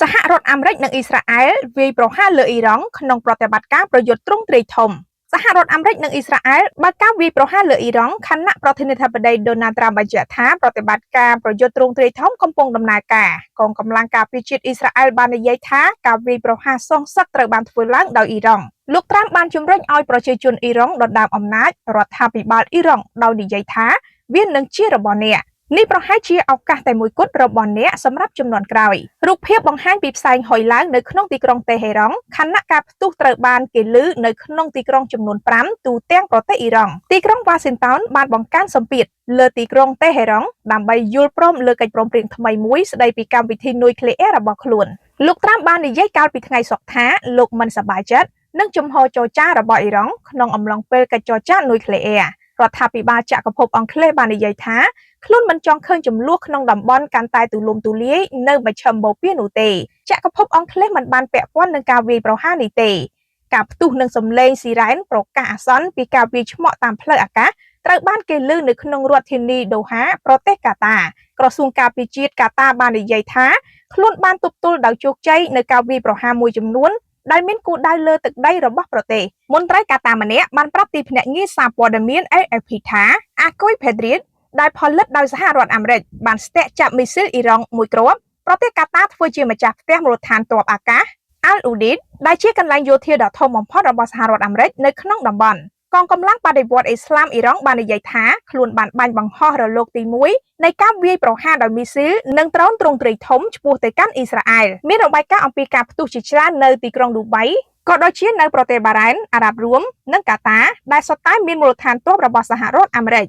សហរដ្ឋអាមេរិកនិងអ៊ីស្រាអែលវាយប្រហារលើអ៊ីរ៉ង់ក្នុងប្រតិបត្តិការប្រយុទ្ធទ្រង់ទ្រាយធំសហរដ្ឋអាមេរិកនិងអ៊ីស្រាអែលបើកការវាយប្រហារលើអ៊ីរ៉ង់ខណៈប្រធានាធិបតីដូណាល់ត្រាំបញ្ជាក់ថាប្រតិបត្តិការប្រយុទ្ធទ្រង់ទ្រាយធំកំពុងដំណើរការកងកម្លាំងការពារជាតិអ៊ីស្រាអែលបាននិយាយថាការវាយប្រហារសងសឹកត្រូវបានធ្វើឡើងដោយអ៊ីរ៉ង់លោកត្រាំបានជំរុញឲ្យប្រជាជនអ៊ីរ៉ង់ដណ្ដើមអំណាចរដ្ឋាភិបាលអ៊ីរ៉ង់ដោយនិយាយថាវានឹងជារបស់អ្នកនេះប្រហែលជាឱកាសតែមួយគត់របស់អ្នកសម្រាប់ជំនាន់ក្រោយរូបភាពបង្ហាញពីផ្សែងហុយឡើងនៅក្នុងទីក្រុងតេហេរ៉ង់ខណៈការផ្ទុះត្រូវបានគេឮនៅក្នុងទីក្រុងចំនួន5ទូទាំងប្រទេសអ៊ីរ៉ង់ទីក្រុងវ៉ាស៊ីនតោនបានបង្កើនសម្ពាធលើទីក្រុងតេហេរ៉ង់ដើម្បីយល់ព្រមលើកិច្ចព្រមព្រៀងថ្មីមួយស្ដីពីកម្មវិធីនុយក្លេអ៊ែររបស់ខ្លួនលោកត្រាំបាននិយាយកាលពីថ្ងៃសុក្រថាលោកមិនសប្បាយចិត្តនឹងជំហរចរចារបស់អ៊ីរ៉ង់ក្នុងអំឡុងពេលកិច្ចចរចានុយក្លេអ៊ែររដ្ឋាភិបាលចក្រភពអង់គ្លេសបាននិយាយថាខ្លួនមិនចង់ឃើញចំនួនក្នុងតំបន់កាន់តែទូលំទូលាយនៅមជ្ឈមបូព៌ានោះទេចក្រភពអង់គ្លេសមិនបានពាក់ព័ន្ធនឹងការវាយប្រហារនេះទេការផ្ទុះនឹងសម្លេងស៊ីរ៉ែនប្រកាសអាសន្នពីការវាយឆ្មក់តាមផ្លូវអាកាសត្រូវបានគេឮនៅក្នុងរដ្ឋធានីដូហាប្រទេសកាតាក្រសួងការពារជាតិកាតាបាននិយាយថាខ្លួនបានទប់ទល់ដោយជោគជ័យនៅការវាយប្រហារមួយចំនួនដែលមានគោលដៅលើទឹកដីរបស់ប្រទេសមន្ត្រីកាតាម្នាក់បានប្រាប់ទីភ្នាក់ងារសារព័ត៌មាន AFP ថាអាគុយផេឌ្រីតដែលផលិតដោយសហរដ្ឋអាមេរិកបានស្ទាក់ចាប់មីស៊ីលអ៊ីរ៉ង់មួយគ្រាប់ប្រទេសកាតាធ្វើជាម្ចាស់ផ្ទះមូលដ្ឋានទ័ពអាកាសអាល់អ៊ូឌីតដែលជាកន្លែងយោធាដ៏ធំបំផុតរបស់សហរដ្ឋអាមេរិកនៅក្នុងតំបន់កងកម្លាំងបដិវត្តន៍អ៊ីស្លាមអ៊ីរ៉ង់បាននិយាយថាខ្លួនបានបាញ់បង្ហោះរលកទី1នៃការវាយប្រហារដោយមីស៊ីលនិងដ្រូនទ្រង់ទ្រាយធំឆ្ពោះទៅកាន់អ៊ីស្រាអែលមានរបាយការណ៍អំពីការផ្ទុះជាច្រើននៅទីក្រុងឌូបៃក៏ដូចជានៅប្រទេសបារ៉ែនអារ៉ាប់រួមនិងកាតាដែលសុទ្ធតែមានមូលដ្ឋានទ័ពរបស់សហរដ្ឋអាមេរិក